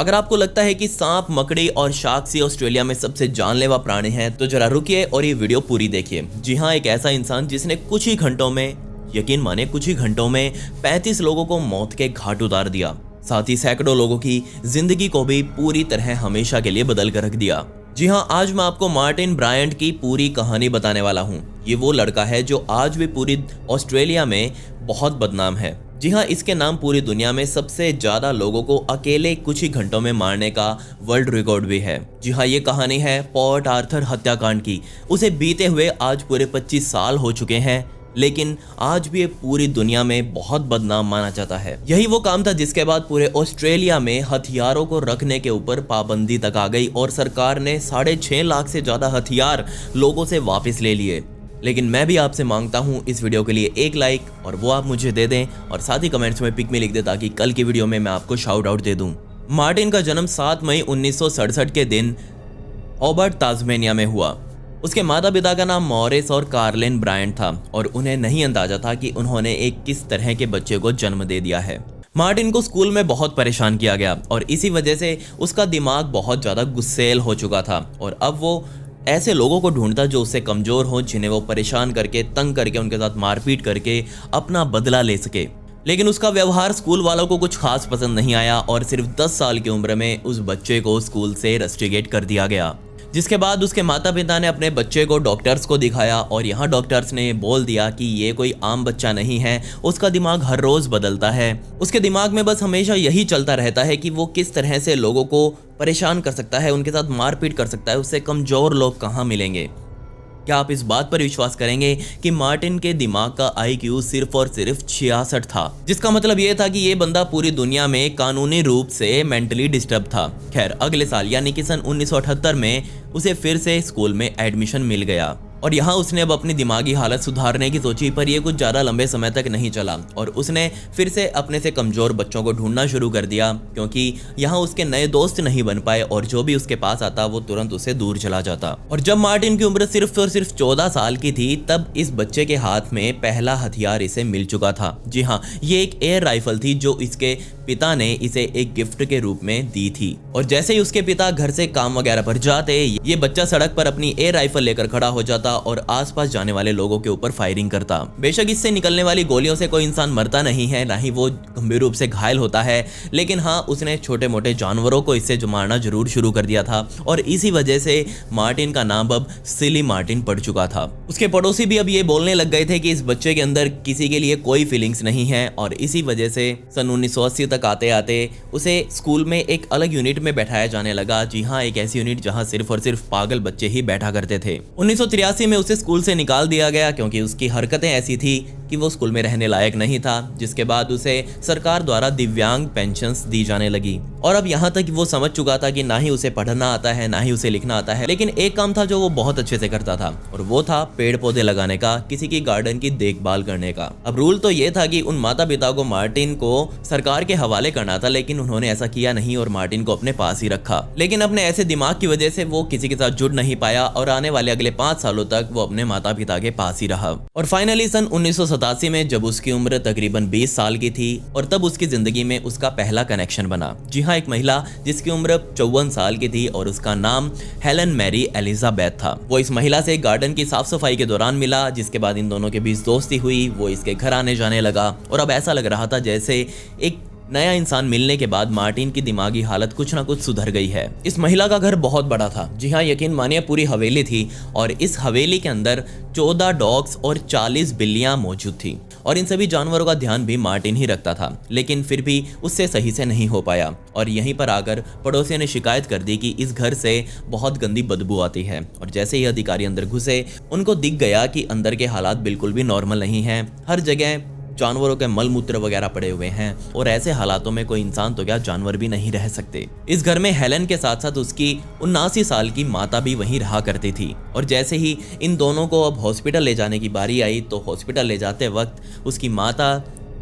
अगर आपको लगता है कि सांप, मकड़ी और शार्क ऑस्ट्रेलिया में सबसे जानलेवा प्राणी हैं, तो जरा रुकिए और ये वीडियो पूरी देखिए। जी हाँ, एक ऐसा इंसान जिसने कुछ ही घंटों में, यकीन माने कुछ ही घंटों में 35 लोगों को मौत के घाट उतार दिया, साथ ही सैकड़ों लोगों की जिंदगी को भी पूरी तरह हमेशा के लिए बदल कर रख दिया। जी हाँ, आज मैं आपको मार्टिन ब्रायंट की पूरी कहानी बताने वाला हूँ। ये वो लड़का है जो आज भी पूरी ऑस्ट्रेलिया में बहुत बदनाम है। जी हाँ, इसके नाम पूरी दुनिया में सबसे ज्यादा लोगों को अकेले कुछ ही घंटों में मारने का वर्ल्ड रिकॉर्ड भी है। जी हाँ, ये कहानी है पोर्ट आर्थर हत्याकांड की। उसे बीते हुए आज पूरे 25 साल हो चुके हैं, लेकिन आज भी ये पूरी दुनिया में बहुत बदनाम माना जाता है। यही वो काम था जिसके बाद पूरे ऑस्ट्रेलिया में हथियारों को रखने के ऊपर पाबंदी तक आ गई और सरकार ने 6.5 लाख से ज्यादा हथियार लोगों से वापस ले लिए। लेकिन मैं भी आपसे मांगता हूं इस वीडियो के लिए एक लाइक, और वो आप मुझे दे दें और साथ ही कमेंट्स में पिक में लिख दें ताकि कल की वीडियो में मैं आपको शाउट आउट दे दूं। मार्टिन का जन्म 7 मई 1967 के दिन हॉबर्ट, तास्मेनिया में हुआ। उसके माता पिता का नाम मॉरिस और कार्लिन ब्रायंट था और उन्हें नहीं अंदाजा था कि उन्होंने एक किस तरह के बच्चे को जन्म दे दिया है। मार्टिन को स्कूल में बहुत परेशान किया गया और इसी वजह से उसका दिमाग बहुत ज़्यादा गुस्सैल हो चुका था और अब वो ऐसे लोगों को ढूंढता जो उससे कमज़ोर हो, जिन्हें वो परेशान करके, तंग करके, उनके साथ मारपीट करके अपना बदला ले सके। लेकिन उसका व्यवहार स्कूल वालों को कुछ खास पसंद नहीं आया और सिर्फ 10 साल की उम्र में उस बच्चे को स्कूल से रस्टिकेट कर दिया गया, जिसके बाद उसके माता पिता ने अपने बच्चे को डॉक्टर्स को दिखाया और यहाँ डॉक्टर्स ने बोल दिया कि ये कोई आम बच्चा नहीं है, उसका दिमाग हर रोज़ बदलता है। उसके दिमाग में बस हमेशा यही चलता रहता है कि वो किस तरह से लोगों को परेशान कर सकता है, उनके साथ मारपीट कर सकता है, उससे कमज़ोर लोग कहाँ मिलेंगे। क्या आप इस बात पर विश्वास करेंगे कि मार्टिन के दिमाग का IQ सिर्फ और सिर्फ 66 था, जिसका मतलब ये था कि ये बंदा पूरी दुनिया में कानूनी रूप से मेंटली डिस्टर्ब था। खैर, अगले साल यानी कि सन 1978 में उसे फिर से स्कूल में एडमिशन मिल गया और यहाँ उसने अब अपनी दिमागी हालत सुधारने की सोची, पर यह कुछ ज़्यादा लंबे समय तक नहीं चला और उसने फिर से अपने से कमज़ोर बच्चों को ढूंढना शुरू कर दिया, क्योंकि यहाँ उसके नए दोस्त नहीं बन पाए और जो भी उसके पास आता वो तुरंत उसे दूर चला जाता। और जब मार्टिन की उम्र सिर्फ और सिर्फ 14 साल की थी, तब इस बच्चे के हाथ में पहला हथियार इसे मिल चुका था। जी हाँ, ये एक एयर राइफल थी जो इसके पिता ने इसे एक गिफ्ट के रूप में दी थी। और जैसे ही उसके पिता घर से काम वगैरह पर जाते, ये बच्चा सड़क पर अपनी एयर राइफल लेकर खड़ा हो जाता और आसपास जाने वाले लोगों के ऊपर फायरिंग करता। बेशक इससे निकलने वाली गोलियों से कोई इंसान मरता नहीं है, ना ही वो गंभीर रूप से घायल होता है, लेकिन हाँ, उसने छोटे मोटे जानवरों को इससे मारना जरूर शुरू कर दिया था और इसी वजह से मार्टिन का नाम अब सिली मार्टिन पड़ चुका था। उसके पड़ोसी भी अब ये बोलने लग गए थे कि इस बच्चे के अंदर किसी के लिए कोई फीलिंग्स नहीं है और इसी वजह से सन 1980 तक आते आते उसे स्कूल में एक अलग यूनिट में बैठाया जाने लगा। जी हाँ, एक ऐसी यूनिट जहाँ सिर्फ और सिर्फ पागल बच्चे ही बैठा करते थे। 1983 में उसे स्कूल से निकाल दिया गया क्योंकि उसकी हरकतें ऐसी थी कि वो स्कूल में रहने लायक नहीं था, जिसके बाद उसे सरकार द्वारा दिव्यांग पेंशन्स दी जाने लगी। और अब यहाँ तक वो समझ चुका था कि ना ही उसे पढ़ना आता है, ना ही उसे लिखना आता है, लेकिन एक काम था जो वो बहुत अच्छे से करता था और वो था पेड़ पौधे लगाने का, किसी की गार्डन की देखभाल करने का। अब रूल तो ये था कि उन माता पिता को मार्टिन को सरकार के हवाले करना था, लेकिन उन्होंने ऐसा किया नहीं और मार्टिन को अपने पास ही रखा। लेकिन अपने ऐसे दिमाग की वजह से वो किसी के साथ जुड़ नहीं पाया और आने वाले अगले 5 सालों तक वो अपने माता पिता के पास ही रहा। और फाइनली सन 1987 में जब उसकी उम्र तकरीबन 20 साल की थी और तब उसकी जिंदगी में उसका पहला कनेक्शन बना। जी हाँ, एक महिला जिसकी उम्र 54 साल की थी और उसका नाम हेलन मैरी एलिजाबेथ था। वो इस महिला से गार्डन की साफ सफाई के दौरान मिला, जिसके बाद इन दोनों के बीच दोस्ती हुई। वो इसके घर आने जाने लगा और अब ऐसा लग रहा था जैसे एक नया इंसान मिलने के बाद मार्टिन की दिमागी हालत कुछ ना कुछ सुधर गई है। इस महिला का घर बहुत बड़ा था। जी हाँ, यकीन मानिए पूरी हवेली थी और इस हवेली के अंदर 14 डॉग्स और 40 बिल्लियां मौजूद थी और इन सभी जानवरों का ध्यान भी मार्टिन ही रखता था, लेकिन फिर भी उससे सही से नहीं हो पाया। और यहीं पर आकर पड़ोसियों ने शिकायत कर दी कि इस घर से बहुत गंदी बदबू आती है और जैसे ही अधिकारी अंदर घुसे, उनको दिख गया कि अंदर के हालात बिल्कुल भी नॉर्मल नहीं हैं। हर जगह जानवरों के मल मूत्र वगैरह पड़े हुए हैं और ऐसे हालातों में कोई इंसान तो क्या, जानवर भी नहीं रह सकते। इस घर में हेलन के साथ साथ उसकी 79 साल की माता भी वहीं रहा करती थी और जैसे ही इन दोनों को अब हॉस्पिटल ले जाने की बारी आई, तो हॉस्पिटल ले जाते वक्त उसकी माता,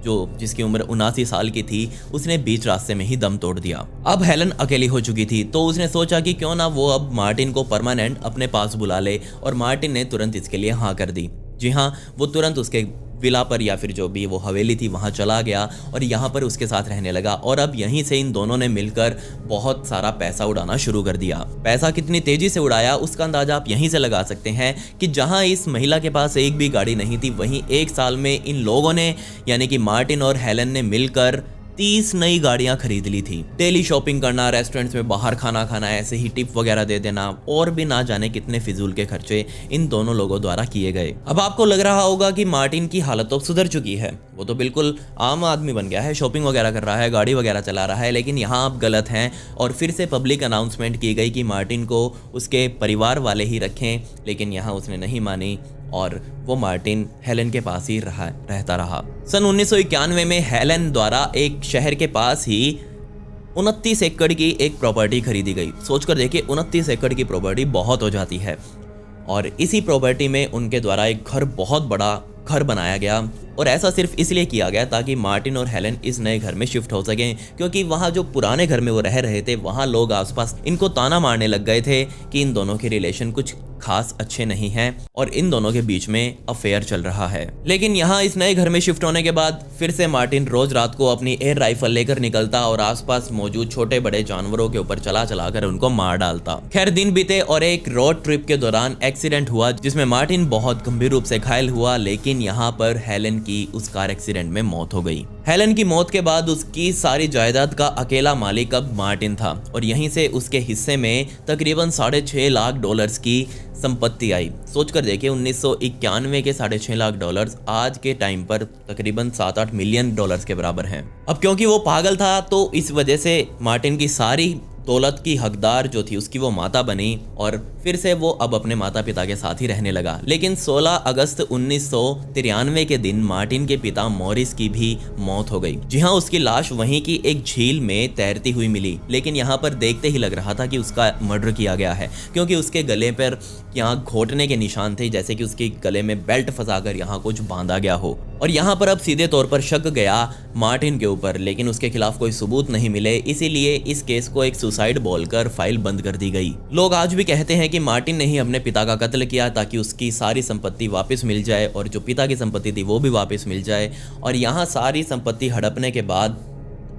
जिसकी उम्र 79 साल की थी, उसने बीच रास्ते में ही दम तोड़ दिया। अब हेलन अकेली हो चुकी थी, तो उसने सोचा कि क्यों ना वो अब मार्टिन को परमानेंट अपने पास बुला ले और मार्टिन ने तुरंत इसके लिए हाँ कर दी। जी हाँ, वो तुरंत उसके विला पर या फिर जो भी वो हवेली थी वहाँ चला गया और यहाँ पर उसके साथ रहने लगा। और अब यहीं से इन दोनों ने मिलकर बहुत सारा पैसा उड़ाना शुरू कर दिया। पैसा कितनी तेजी से उड़ाया उसका अंदाजा आप यहीं से लगा सकते हैं कि जहाँ इस महिला के पास एक भी गाड़ी नहीं थी, वहीं एक साल में इन लोगों ने यानी कि मार्टिन और हेलन ने मिलकर 30 नई गाड़ियां खरीद ली थी। डेली शॉपिंग करना, रेस्टोरेंट्स में बाहर खाना खाना, ऐसे ही टिप वगैरह दे देना और भी ना जाने कितने फिजूल के खर्चे इन दोनों लोगों द्वारा किए गए। अब आपको लग रहा होगा कि मार्टिन की हालत तो सुधर चुकी है, वो तो बिल्कुल आम आदमी बन गया है, शॉपिंग वगैरह कर रहा है, गाड़ी वगैरह चला रहा है। लेकिन यहाँ आप गलत हैं और फिर से पब्लिक अनाउंसमेंट की गई कि मार्टिन को उसके परिवार वाले ही रखें, लेकिन यहाँ उसने नहीं मानी और वो मार्टिन हेलन के पास ही रहता रहा। सन 1991 में हेलन द्वारा एक शहर के पास ही 29 एकड़ की एक प्रॉपर्टी खरीदी गई। सोचकर देखिए 29 एकड़ की प्रॉपर्टी बहुत हो जाती है। और इसी प्रॉपर्टी में उनके द्वारा एक घर, बहुत बड़ा घर बनाया गया और ऐसा सिर्फ इसलिए किया गया ताकि मार्टिन और हेलन इस नए घर में शिफ्ट हो सकें, क्योंकि वहाँ जो पुराने घर में वो रह रहे थे वहाँ लोग आसपास इनको ताना मारने लग गए थे कि इन दोनों के रिलेशन कुछ खास अच्छे नहीं हैं और इन दोनों के बीच में अफेयर चल रहा है। लेकिन यहाँ इस नए घर में शिफ्ट होने के बाद फिर से मार्टिन रोज रात को अपनी एयर राइफल लेकर निकलता और आसपास मौजूद छोटे बड़े जानवरों के ऊपर चला कर उनको मार डालता। खैर दिन बीते और एक रोड ट्रिप के दौरान एक्सीडेंट हुआ जिसमें मार्टिन बहुत गंभीर रूप से घायल हुआ, लेकिन यहाँ पर हेलन की उस कार एक्सीडेंट में मौत हो गई। हेलन की मौत के बाद उसकी सारी जायदाद का अकेला मालिक अब मार्टिन था और यहीं से उसके हिस्से में तकरीबन $6.5 लाख की संपत्ति आई। सोचकर देखिए 1991 के $6.5 लाख आज के टाइम पर तकरीबन 7-8 मिलियन डॉलर्स के बराबर हैं। अब क्योंकि वो पागल था तो इस वजह से मार्टिन की सारी दौलत की हकदार जो थी उसकी वो माता बनी और फिर से वो अब अपने माता पिता के साथ ही रहने लगा। लेकिन 16 अगस्त 1993 के दिन मार्टिन के पिता मॉरिस की भी मौत हो गई। जी हाँ, उसकी लाश वहीं की एक झील में तैरती हुई मिली, लेकिन यहाँ पर देखते ही लग रहा था कि उसका मर्डर किया गया है, क्योंकि उसके गले पर यहाँ घोटने के निशान थे, जैसे कि उसके गले में बेल्ट फंसाकर यहाँ कुछ बांधा गया हो। और यहाँ पर अब सीधे तौर पर शक गया मार्टिन के ऊपर, लेकिन उसके खिलाफ कोई सबूत नहीं मिले, इसीलिए इस केस को एक सुसाइड बोलकर फाइल बंद कर दी गई। लोग आज भी कहते हैं कि मार्टिन ने ही अपने पिता का कत्ल किया ताकि उसकी सारी संपत्ति वापस मिल जाए और जो पिता की संपत्ति थी वो भी वापस मिल जाए। और यहाँ सारी संपत्ति हड़पने के बाद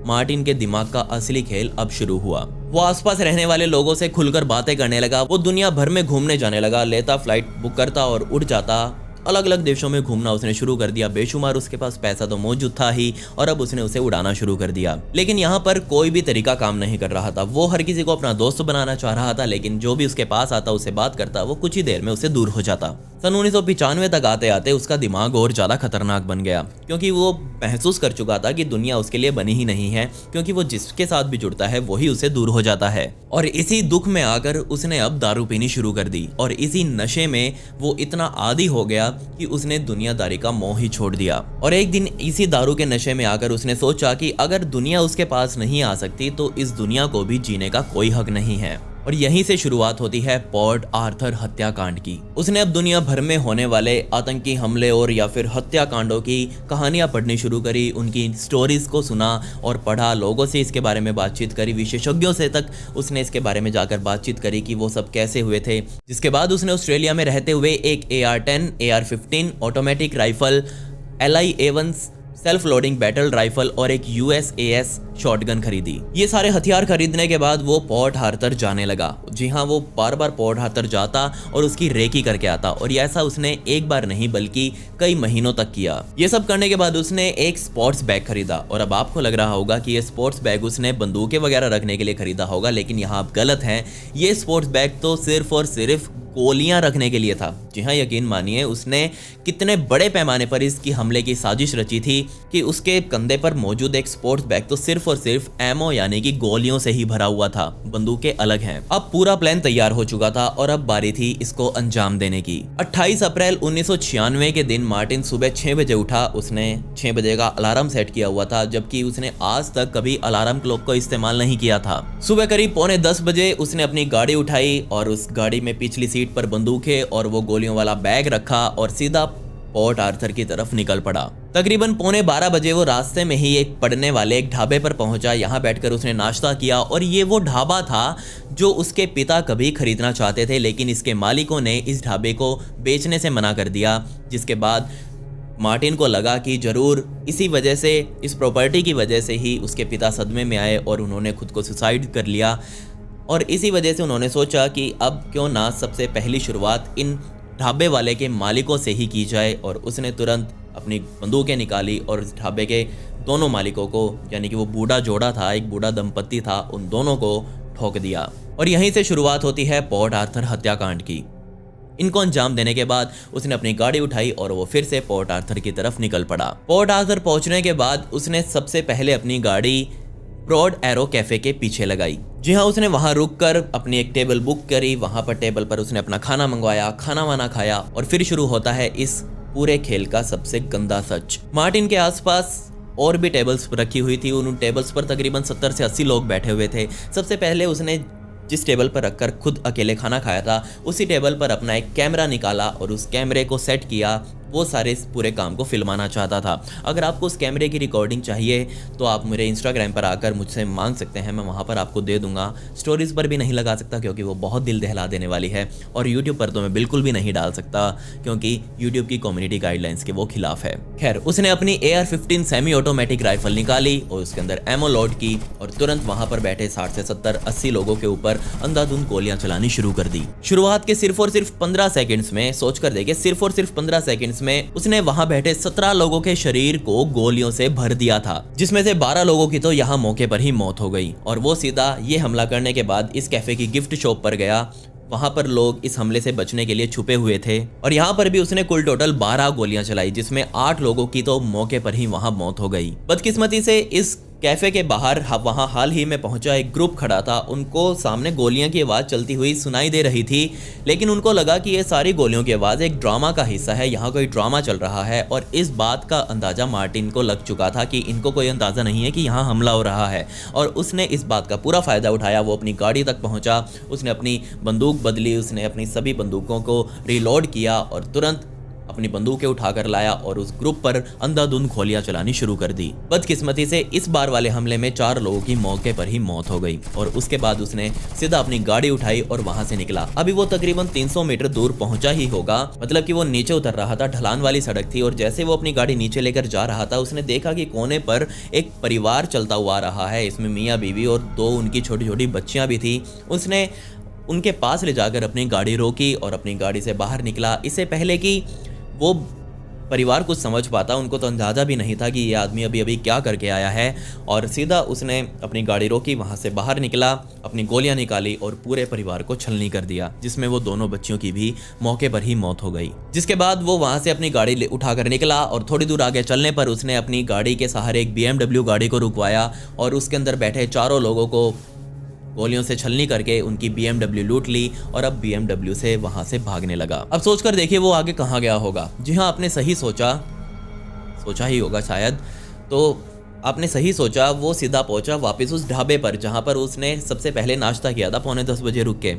मार्टिन के दिमाग का असली खेल अब शुरू हुआ। वो आसपास रहने वाले लोगों से खुलकर बातें करने लगा। वो दुनिया भर में घूमने जाने लगा, लेता फ्लाइट बुक करता और उड़ जाता। अलग अलग देशों में घूमना उसने शुरू कर दिया। बेशुमार उसके पास पैसा तो मौजूद था ही और अब उसने उसे उड़ाना शुरू कर दिया। लेकिन यहाँ पर कोई भी तरीका काम नहीं कर रहा था। वो हर किसी को अपना दोस्त बनाना चाह रहा था, लेकिन जो भी उसके पास आता उससे बात करता वो कुछ ही देर में उससे दूर हो जाता। सन 1995 तक आते आते उसका दिमाग और ज़्यादा खतरनाक बन गया, क्योंकि वो महसूस कर चुका था कि दुनिया उसके लिए बनी ही नहीं है, क्योंकि वो जिसके साथ भी जुड़ता है वही उसे दूर हो जाता है। और इसी दुख में आकर उसने अब दारू पीनी शुरू कर दी और इसी नशे में वो इतना आदी हो गया कि उसने दुनियादारी का मोह ही छोड़ दिया। और एक दिन इसी दारू के नशे में आकर उसने सोचा कि अगर दुनिया उसके पास नहीं आ सकती तो इस दुनिया को भी जीने का कोई हक नहीं है। और यहीं से शुरुआत होती है पोर्ट आर्थर हत्याकांड की। उसने अब दुनिया भर में होने वाले आतंकी हमले और या फिर हत्याकांडों की कहानियां पढ़नी शुरू करी, उनकी स्टोरीज को सुना और पढ़ा, लोगों से इसके बारे में बातचीत करी, विशेषज्ञों से तक उसने इसके बारे में जाकर बातचीत करी कि वो सब कैसे हुए थे। जिसके बाद उसने ऑस्ट्रेलिया में रहते हुए एक AR-10, AR-15 automatic rifle, LI-A1 self loading battle rifle और एक USAS शॉटगन खरीदी। ये सारे हथियार खरीदने के बाद वो पोर्ट आर्थर जाने लगा। जी हाँ, वो बार बार पोर्ट आर्थर जाता और उसकी रेकी करके आता और ये ऐसा उसने एक बार नहीं बल्कि कई महीनों तक किया। ये सब करने के बाद उसने एक स्पोर्ट्स बैग खरीदा। और अब आपको लग रहा होगा कि ये स्पोर्ट्स बैग उसने बंदूकें वगैरह रखने के लिए खरीदा होगा, लेकिन यहाँ आप गलत हैं। ये स्पोर्ट्स बैग तो सिर्फ और सिर्फ गोलियां रखने के लिए था। जी हाँ, यकीन मानिए उसने कितने बड़े पैमाने पर इसकी हमले की साजिश रची थी कि उसके कंधे पर मौजूद एक स्पोर्ट्स बैग तो सिर्फ और सिर्फ एमओ यानी कि गोलियों से ही भरा हुआ था, बंदूकें अलग हैं। अब पूरा प्लान तैयार हो चुका था और अब बारी थी इसको अंजाम देने की। 28 अप्रैल 1996 के दिन मार्टिन सुबह 6 बजे उठा। उसने 6 बजे का अलार्म सेट किया हुआ था, जबकि उसने आज तक कभी अलार्म क्लॉक को इस्तेमाल नहीं किया था। सुबह करीब 9:45 बजे उसने अपनी गाड़ी उठाई और उस गाड़ी में पिछली सीट पर बंदूकें और वो गोलियों वाला बैग रखा और सीधा पोर्ट आर्थर की तरफ निकल पड़ा। तकरीबन 11:15 बजे वो रास्ते में ही एक पड़ने वाले एक ढाबे पर पहुंचा। यहाँ बैठकर उसने नाश्ता किया और ये वो ढाबा था जो उसके पिता कभी खरीदना चाहते थे, लेकिन इसके मालिकों ने इस ढाबे को बेचने से मना कर दिया। जिसके बाद मार्टिन को लगा कि जरूर इसी वजह से, इस प्रॉपर्टी की वजह से ही उसके पिता सदमे में आए और उन्होंने खुद को सुसाइड कर लिया। और इसी वजह से उन्होंने सोचा कि अब क्यों ना सबसे पहली शुरुआत इन ढाबे वाले के मालिकों से ही की जाए। और उसने तुरंत अपनी बंदूकें निकाली और इस ढाबे के दोनों मालिकों को, यानी कि वो बूढ़ा जोड़ा था, एक बूढ़ा दंपत्ति था, उन दोनों को ठोक दिया। और यहीं से शुरुआत होती है पोर्ट आर्थर हत्याकांड की। इनको अंजाम देने के बाद उसने अपनी गाड़ी उठाई और वो फिर से पोर्ट आर्थर की तरफ निकल पड़ा। पोर्ट आर्थर पहुंचने के बाद उसने सबसे पहले अपनी गाड़ी ब्रॉड एरो कैफे के पीछे लगाई। जी हाँ, उसने वहां रुककर अपनी एक टेबल बुक करी। वहां पर टेबल पर उसने अपना खाना मंगवाया, खाना वाना खाया और फिर शुरू होता है इस पूरे खेल का सबसे गंदा सच। मार्टिन के आसपास और भी टेबल्स रखी हुई थी। उन टेबल्स पर तकरीबन 70 से 80 लोग बैठे हुए थे। सबसे पहले उसने जिस टेबल पर रखकर खुद अकेले खाना खाया था, उसी टेबल पर अपना एक कैमरा निकाला और उस कैमरे को सेट किया। वो सारे इस पूरे काम को फिल्माना चाहता था। अगर आपको उस कैमरे की रिकॉर्डिंग चाहिए तो आप मेरे इंस्टाग्राम पर आकर मुझसे मांग सकते हैं, मैं वहाँ पर आपको दे दूंगा। स्टोरीज़ पर भी नहीं लगा सकता क्योंकि वो बहुत दिल दहला देने वाली है, और यूट्यूब पर तो मैं बिल्कुल भी नहीं डाल सकता क्योंकि यूट्यूब की कम्युनिटी गाइडलाइंस के वो खिलाफ है। खैर, उसने अपनी AR-15 सेमी ऑटोमेटिक राइफल निकाली और उसके अंदर एमो लोड की और तुरंत वहाँ पर बैठे 60 से 70 80 लोगों के ऊपर अंधाधुंध गोलियां चलानी शुरू कर दी। शुरुआत के सिर्फ और सिर्फ 15 सेकंड्स में, सोच कर देखिए, सिर्फ और सिर्फ 15 सेकंड्स में उसने वहां बैठे 17 लोगों के शरीर को गोलियों से भर दिया था, जिसमें से 12 लोगों की तो यहां मौके पर ही मौत हो गई। और वो सीधा ये हमला करने के बाद इस कैफे की गिफ्ट शॉप पर गया। वहां पर लोग इस हमले से बचने के लिए छुपे हुए थे और यहाँ पर भी उसने कुल टोटल 12 गोलियां चलाई, जिसमें 8 लोगों की तो मौके पर ही वहां मौत हो गई। बदकिस्मती से इस कैफे के बाहर वहां हाल ही में पहुंचा एक ग्रुप खड़ा था। उनको सामने गोलियां की आवाज चलती हुई सुनाई दे रही थी, लेकिन उनको लगा कि ये सारी गोलियों की आवाज एक ड्रामा का हिस्सा है, यहाँ कोई ड्रामा चल रहा है। और इस बात का अंदाजा मार्टिन को लग चुका था कि इनको कोई अंदाजा नहीं है कि यहाँ हमला हो रहा है, और उसने इस बात का पूरा फायदा उठाया। वो अपनी गाड़ी तक पहुंचा, उसने अपनी बंदूक बदली, उसने अपनी सभी बंदूकों को रिलोड किया और तुरंत अपनी बंदूकें उठाकर लाया और उस ग्रुप पर अंधाधुंध गोलियां चलानी शुरू कर दी। बदकिस्मती से इस बार वाले हमले में 4 लोगों की मौके पर ही मौत हो गई और उसके बाद उसने सीधा अपनी गाड़ी उठाई और वहां से निकला। अभी वो तकरीबन 300 मीटर दूर पहुंचा ही होगा, मतलब कि वो नीचे उतर रहा था। ढलान वाली सड़क थी और जैसे वो अपनी गाड़ी नीचे लेकर जा रहा था, उसने देखा कि कोने पर एक परिवार चलता हुआ आ रहा है। इसमें मियाँ बीवी और 2 उनकी छोटी छोटी बच्चियां भी थी। उसने उनके पास ले जाकर अपनी गाड़ी रोकी और अपनी गाड़ी से बाहर निकला। इससे पहले कि वो परिवार कुछ समझ पाता, उनको तो अंदाज़ा भी नहीं था कि ये आदमी अभी अभी क्या करके आया है, और सीधा उसने अपनी गाड़ी रोकी, वहाँ से बाहर निकला, अपनी गोलियां निकाली और पूरे परिवार को छलनी कर दिया, जिसमें वो दोनों बच्चियों की भी मौके पर ही मौत हो गई। जिसके बाद वो वहाँ से अपनी गाड़ी उठाकर निकला और थोड़ी दूर आगे चलने पर उसने अपनी गाड़ी के सहारे एक BMW गाड़ी को रुकवाया और उसके अंदर बैठे 4 लोगों को गोलियों से छलनी करके उनकी BMW लूट ली और अब BMW से वहां से भागने लगा। अब सोचकर देखिए वो आगे कहाँ गया होगा। जी हाँ, आपने सही सोचा ही होगा शायद, तो आपने सही सोचा, वो सीधा पहुंचा वापस उस ढाबे पर जहां पर उसने सबसे पहले नाश्ता किया था। पौने 10 बजे रुक के,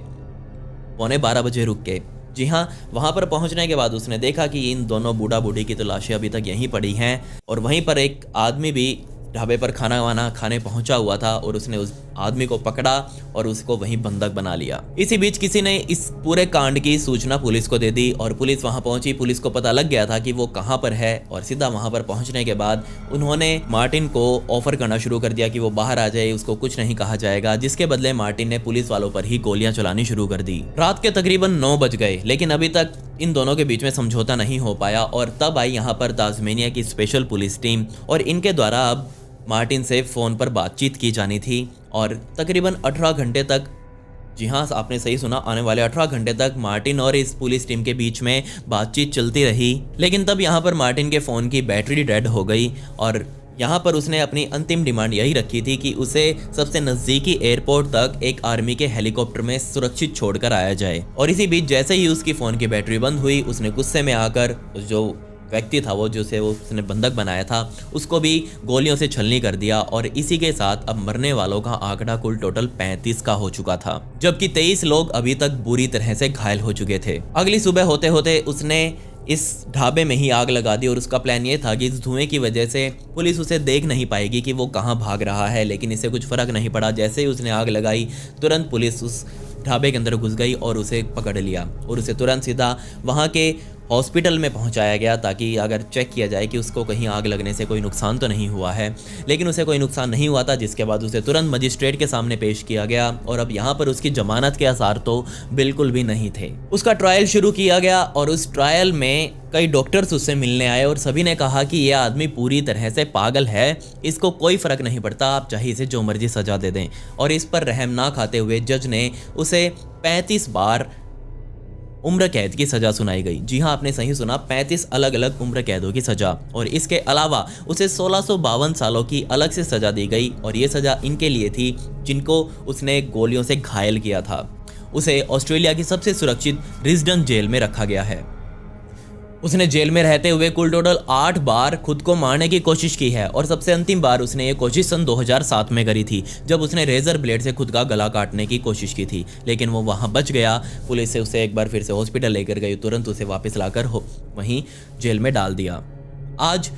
पौने 12 बजे रुक के। जी हाँ, वहां पर पहुंचने के बाद उसने देखा कि इन दोनों बूढ़ा बूढ़ी की तो लाशें अभी तक यहीं पड़ी हैं और वहीं पर एक आदमी भी ढाबे पर खाना वाना खाने पहुंचा हुआ था और उसने उस आदमी को पकड़ा और उसको वहीं बंधक बना लिया। इसी बीच किसी ने इस पूरे कांड की सूचना पुलिस को दे दी और पुलिस वहां पहुंची। पुलिस को पता लग गया था कि वो कहां पर है और सीधा वहां पर पहुंचने के बाद उन्होंने मार्टिन को ऑफर करना शुरू कर दिया कि वो बाहर आ जाए, उसको कुछ नहीं कहा जाएगा। जिसके बदले मार्टिन ने पुलिस वालों पर ही गोलियां चलानी शुरू कर दी। रात के तकरीबन 9 बज गए, लेकिन अभी तक इन दोनों के बीच में समझौता नहीं हो पाया और तब आई यहाँ पर तास्मेनिया की स्पेशल पुलिस टीम और इनके द्वारा अब मार्टिन से फ़ोन पर बातचीत की जानी थी और तकरीबन 18 घंटे तक, जी हाँ आपने सही सुना, आने वाले 18 घंटे तक मार्टिन और इस पुलिस टीम के बीच में बातचीत चलती रही। लेकिन तब यहाँ पर मार्टिन के फ़ोन की बैटरी डेड हो गई और यहाँ पर उसने अपनी अंतिम डिमांड यही रखी थी कि उसे सबसे नज़दीकी एयरपोर्ट तक एक आर्मी के हेलीकॉप्टर में सुरक्षित छोड़कर आया जाए। और इसी बीच जैसे ही उसकी फ़ोन की बैटरी बंद हुई, उसने गुस्से में आकर जो व्यक्ति था वो उसने बंधक बनाया था उसको भी गोलियों से छलनी कर दिया और इसी के साथ अब मरने वालों का आंकड़ा कुल टोटल 35 का हो चुका था, जबकि 23 लोग अभी तक बुरी तरह से घायल हो चुके थे। अगली सुबह होते होते उसने इस ढाबे में ही आग लगा दी और उसका प्लान ये था कि इस धुएं की वजह से पुलिस उसे देख नहीं पाएगी कि वो कहाँ भाग रहा है, लेकिन इससे कुछ फर्क नहीं पड़ा। जैसे ही उसने आग लगाई तुरंत पुलिस उस ढाबे के अंदर घुस गई और उसे पकड़ लिया और उसे तुरंत सीधा वहाँ के हॉस्पिटल में पहुंचाया गया ताकि अगर चेक किया जाए कि उसको कहीं आग लगने से कोई नुकसान तो नहीं हुआ है, लेकिन उसे कोई नुकसान नहीं हुआ था, जिसके बाद उसे तुरंत मजिस्ट्रेट के सामने पेश किया गया और अब यहाँ पर उसकी जमानत के आसार तो बिल्कुल भी नहीं थे। उसका ट्रायल शुरू किया गया और उस ट्रायल में कई डॉक्टर्स उससे मिलने आए और सभी ने कहा कि यह आदमी पूरी तरह से पागल है, इसको कोई फर्क नहीं पड़ता, आप चाहे इसे जो मर्जी सजा दे दें। और इस पर रहम ना खाते हुए जज ने उसे 35 बार उम्र कैद की सजा सुनाई गई। जी हाँ, आपने सही सुना, 35 अलग अलग उम्र कैदों की सजा। और इसके अलावा उसे 1652 सालों की अलग से सजा दी गई और ये सजा इनके लिए थी जिनको उसने गोलियों से घायल किया था। उसे ऑस्ट्रेलिया की सबसे सुरक्षित रिजडन जेल में रखा गया है। उसने जेल में रहते हुए कुल टोटल 8 बार खुद को मारने की कोशिश की है और सबसे अंतिम बार उसने ये कोशिश सन 2007 में करी थी, जब उसने रेजर ब्लेड से खुद का गला काटने की कोशिश की थी, लेकिन वो वहाँ बच गया। पुलिस से उसे एक बार फिर से हॉस्पिटल लेकर गई, तुरंत उसे वापस लाकर वहीं जेल में डाल दिया। आज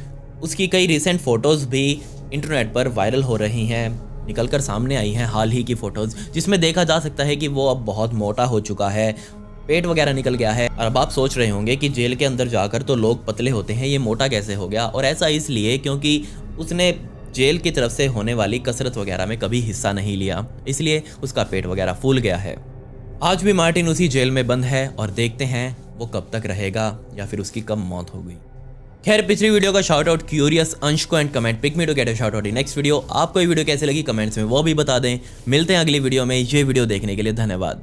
उसकी कई रिसेंट फ़ोटोज़ भी इंटरनेट पर वायरल हो रही हैं, निकलकर सामने आई हैं हाल ही की फ़ोटोज़, जिसमें देखा जा सकता है कि वो अब बहुत मोटा हो चुका है, पेट वगैरह निकल गया है। और अब आप सोच रहे होंगे कि जेल के अंदर जाकर तो लोग पतले होते हैं, ये मोटा कैसे हो गया? और ऐसा इसलिए क्योंकि उसने जेल की तरफ से होने वाली कसरत वगैरह में कभी हिस्सा नहीं लिया, इसलिए उसका पेट वगैरह फूल गया है। आज भी मार्टिन उसी जेल में बंद है और देखते हैं वो कब तक रहेगा या फिर उसकी कब मौत हो गई। खैर, पिछली वीडियो का शाउट आउट क्यूरियस अंश को and comment pick me to get a shout out in next video. आपको ये वीडियो कैसे लगी कमेंट्स में वो भी बता दें। मिलते हैं अगली वीडियो में। ये वीडियो देखने के लिए धन्यवाद।